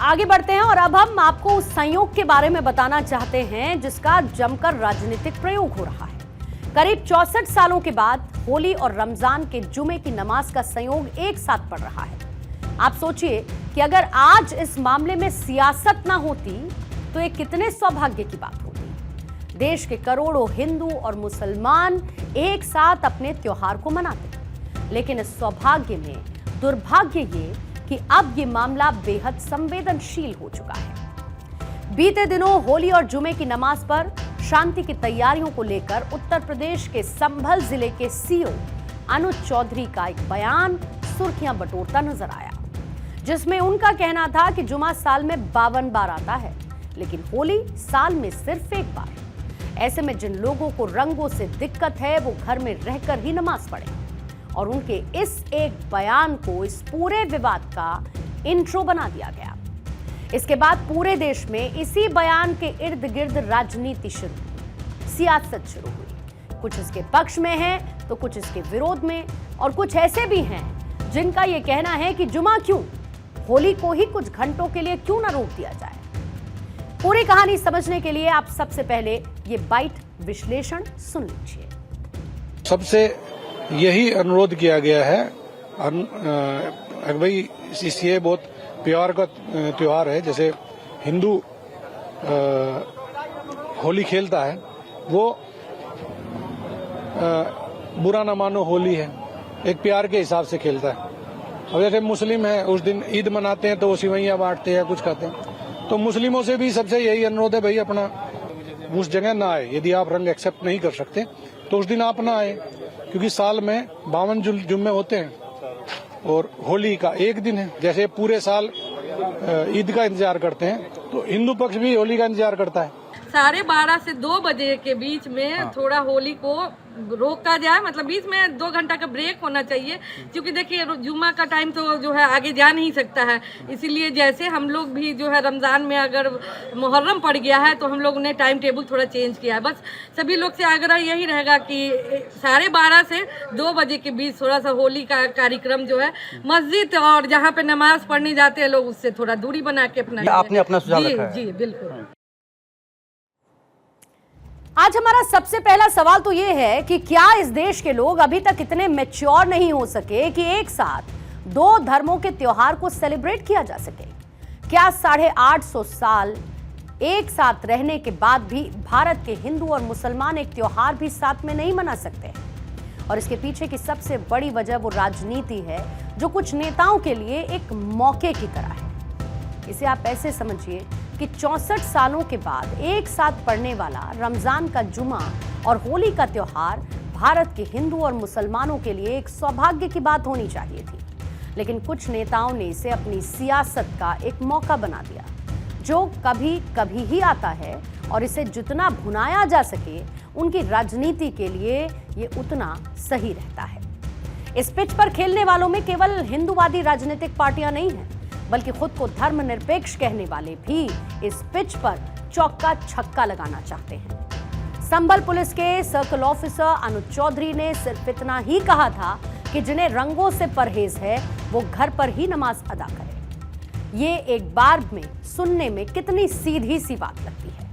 आगे बढ़ते हैं और अब हम आपको उस संयोग के बारे में बताना चाहते हैं जिसका जमकर राजनीतिक प्रयोग हो रहा है। करीब 64 सालों के बाद होली और रमजान के जुमे की नमाज का संयोग एक साथ पड़ रहा है। आप सोचिए कि अगर आज इस मामले में सियासत ना होती तो ये कितने सौभाग्य की बात होती। देश के करोड़ों हिंदू और मुसलमान एक साथ अपने त्योहार को मनाते, लेकिन इस सौभाग्य में दुर्भाग्य ये कि अब ये मामला बेहद संवेदनशील हो चुका है। बीते दिनों होली और जुमे की नमाज पर शांति की तैयारियों को लेकर उत्तर प्रदेश के संभल जिले के सीओ अनुज चौधरी का एक बयान सुर्खियां बटोरता नजर आया, जिसमें उनका कहना था कि जुमा साल में 52 बार आता है, लेकिन होली साल में सिर्फ एक बार। ऐसे में जिन लोगों को रंगों से दिक्कत है वो घर में रहकर ही नमाज पढ़े। और उनके इस एक बयान को इस पूरे विवाद का इंट्रो बना दिया गया। इसके बाद पूरे देश में इसी बयान के इर्द गिर्द राजनीति शुरू हुई, सियासत शुरू हुई। कुछ इसके पक्ष में है तो कुछ इसके विरोध में, और कुछ ऐसे भी हैं जिनका यह कहना है कि जुमा क्यों, होली को ही कुछ घंटों के लिए क्यों ना रोक दिया जाए। पूरी कहानी समझने के लिए आप सबसे पहले ये बाइट विश्लेषण सुन लीजिए। सबसे यही अनुरोध किया गया है भाई, ये बहुत प्यार का त्योहार है। जैसे हिंदू होली खेलता है, वो बुरा ना मानो होली है, एक प्यार के हिसाब से खेलता है। अब जैसे मुस्लिम है, उस दिन ईद मनाते हैं तो वो सिवैयां बांटते हैं, कुछ खाते हैं। तो मुस्लिमों से भी सबसे यही अनुरोध है भाई, अपना उस जगह ना आए। यदि आप रंग एक्सेप्ट नहीं कर सकते तो उस दिन आप ना आए, क्योंकि साल में 52 जुम्मे होते हैं और होली का एक दिन है। जैसे पूरे साल ईद का इंतजार करते हैं तो हिंदू पक्ष भी होली का इंतजार करता है। 12:30 से 2 बजे के बीच में थोड़ा होली को रोका जाए, मतलब बीच में 2 घंटा का ब्रेक होना चाहिए, क्योंकि देखिए जुम्मा का टाइम तो जो है आगे जा नहीं सकता है। इसीलिए जैसे हम लोग भी जो है रमज़ान में अगर मुहर्रम पड़ गया है तो हम लोग ने टाइम टेबल थोड़ा चेंज किया है। बस सभी लोग से आग्रह यही रहेगा कि 12:30 से 2 बजे के बीच थोड़ा सा होली का कार्यक्रम जो है मस्जिद और जहाँ पे नमाज पढ़ने जाते हैं लोग, उससे थोड़ा दूरी बना के अपना आपने अपना सुझाव रखा है। जी बिल्कुल। आज हमारा सबसे पहला सवाल तो ये है कि क्या इस देश के लोग अभी तक इतने मैच्योर नहीं हो सके कि एक साथ 2 धर्मों के त्योहार को सेलिब्रेट किया जा सके? क्या 850 साल एक साथ रहने के बाद भी भारत के हिंदू और मुसलमान एक त्योहार भी साथ में नहीं मना सकते? और इसके पीछे की सबसे बड़ी वजह वो राजनीति है जो कुछ नेताओं के लिए एक मौके की तरह है। इसे आप ऐसे समझिए कि 64 सालों के बाद एक साथ पड़ने वाला रमजान का जुमा और होली का त्योहार भारत के हिंदू और मुसलमानों के लिए एक सौभाग्य की बात होनी चाहिए थी, लेकिन कुछ नेताओं ने इसे अपनी सियासत का एक मौका बना दिया, जो कभी कभी ही आता है, और इसे जितना भुनाया जा सके उनकी राजनीति के लिए ये उतना सही रहता है। इस पिच पर खेलने वालों में केवल हिंदूवादी राजनीतिक पार्टियां नहीं हैं, बल्कि खुद को धर्मनिरपेक्ष कहने वाले भी इस पिच पर चौका छक्का लगाना चाहते हैं। संभल पुलिस के सर्कल ऑफिसर अनुज चौधरी ने सिर्फ इतना ही कहा था कि जिन्हें रंगों से परहेज है वो घर पर ही नमाज अदा करें। ये एक बार में सुनने में कितनी सीधी सी बात लगती है,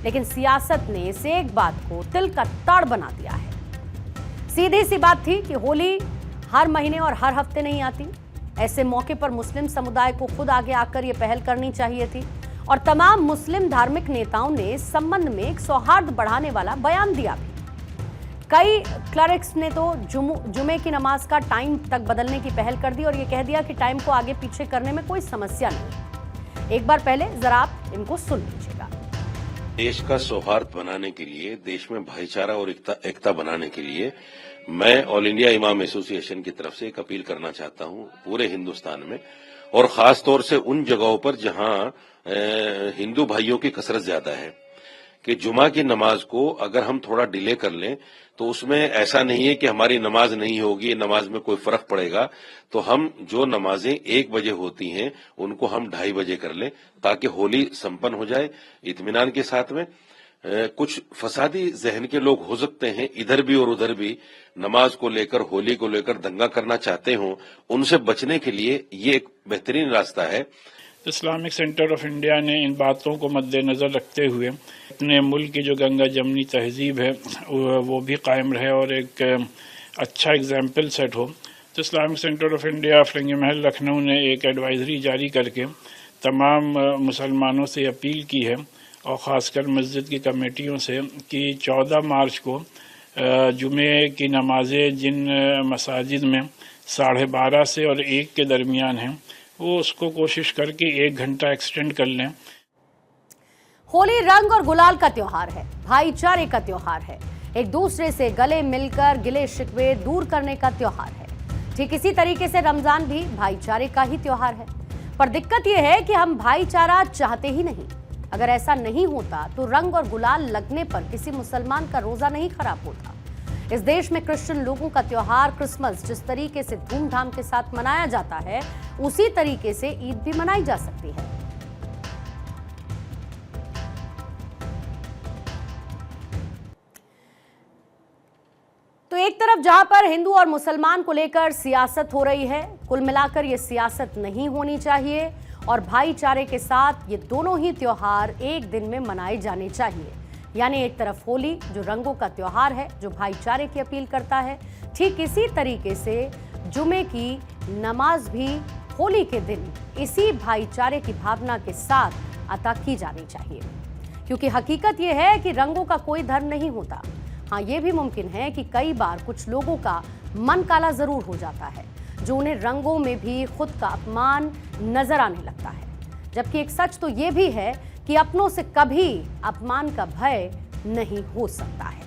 लेकिन सियासत ने इस एक बात को तिल का ताड़ बना दिया है। सीधी सी बात थी कि होली हर महीने और हर हफ्ते नहीं आती। ऐसे मौके पर मुस्लिम समुदाय को खुद आगे आकर यह पहल करनी चाहिए थी, और तमाम मुस्लिम धार्मिक नेताओं ने इस संबंध में एक सौहार्द बढ़ाने वाला बयान दिया भी। कई क्लरिक्स ने तो जुमे की नमाज का टाइम तक बदलने की पहल कर दी और यह कह दिया कि टाइम को आगे पीछे करने में कोई समस्या नहीं। एक बार पहले जरा आप इनको सुन लीजिएगा। देश का सौहार्द बनाने के लिए, देश में भाईचारा और एकता बनाने के लिए मैं ऑल इंडिया इमाम एसोसिएशन की तरफ से एक अपील करना चाहता हूं पूरे हिंदुस्तान में, और खास तौर से उन जगहों पर जहां हिंदू भाइयों की कसरत ज्यादा है, कि जुमा की नमाज को अगर हम थोड़ा डिले कर लें तो उसमें ऐसा नहीं है कि हमारी नमाज नहीं होगी, नमाज में कोई फर्क पड़ेगा। तो हम जो नमाजें 1 बजे होती हैं उनको हम 2:30 बजे कर लें, ताकि होली संपन्न हो जाए इत्मीनान के साथ में। कुछ फसादी जहन के लोग हो सकते हैं इधर भी और उधर भी, नमाज को लेकर, होली को लेकर दंगा करना चाहते हों, उनसे बचने के लिए ये एक बेहतरीन रास्ता है इस्लामिक सेंटर ऑफ इंडिया ने इन बातों को मद्देनज़र रखते हुए अपने मुल्क की जो गंगा जमनी तहजीब है वो भी कायम रहे और एक अच्छा एग्जाम्पल सेट हो, तो इस्लामिक सेंटर ऑफ इंडिया फिरंगी महल लखनऊ ने एक एडवाइजरी जारी करके तमाम मुसलमानों से अपील की है और ख़ासकर मस्जिद की कमेटियों से कि 14 मार्च को जुमे की नमाजें जिन मसाजिद में 12:30 से और 1 के दरमियान हैं वो उसको कोशिश करके 1 घंटा एक्सटेंड कर लें। होली रंग और गुलाल का त्योहार है, भाईचारे का त्योहार है, एक दूसरे से गले मिलकर गिले शिकवे दूर करने का त्योहार है। ठीक इसी तरीके से रमजान भी भाईचारे का ही त्योहार है, पर दिक्कत यह है कि हम भाईचारा चाहते ही नहीं। अगर ऐसा नहीं होता तो रंग और गुलाल लगने पर किसी मुसलमान का रोजा नहीं खराब होता। इस देश में क्रिश्चियन लोगों का त्योहार क्रिसमस जिस तरीके से धूमधाम के साथ मनाया जाता है, उसी तरीके से ईद भी मनाई जा सकती है। तो एक तरफ जहां पर हिंदू और मुसलमान को लेकर सियासत हो रही है, कुल मिलाकर ये सियासत नहीं होनी चाहिए और भाईचारे के साथ ये दोनों ही त्योहार एक दिन में मनाए जाने चाहिए। यानी एक तरफ होली जो रंगों का त्योहार है, जो भाईचारे की अपील करता है, ठीक इसी तरीके से जुमे की नमाज भी होली के दिन इसी भाईचारे की भावना के साथ अता की जानी चाहिए। क्योंकि हकीकत यह है कि रंगों का कोई धर्म नहीं होता। हाँ, ये भी मुमकिन है कि कई बार कुछ लोगों का मन काला जरूर हो जाता है, जो उन्हें रंगों में भी खुद का अपमान नजर आने लगता है। जबकि एक सच तो ये भी है कि अपनों से कभी अपमान का भय नहीं हो सकता है।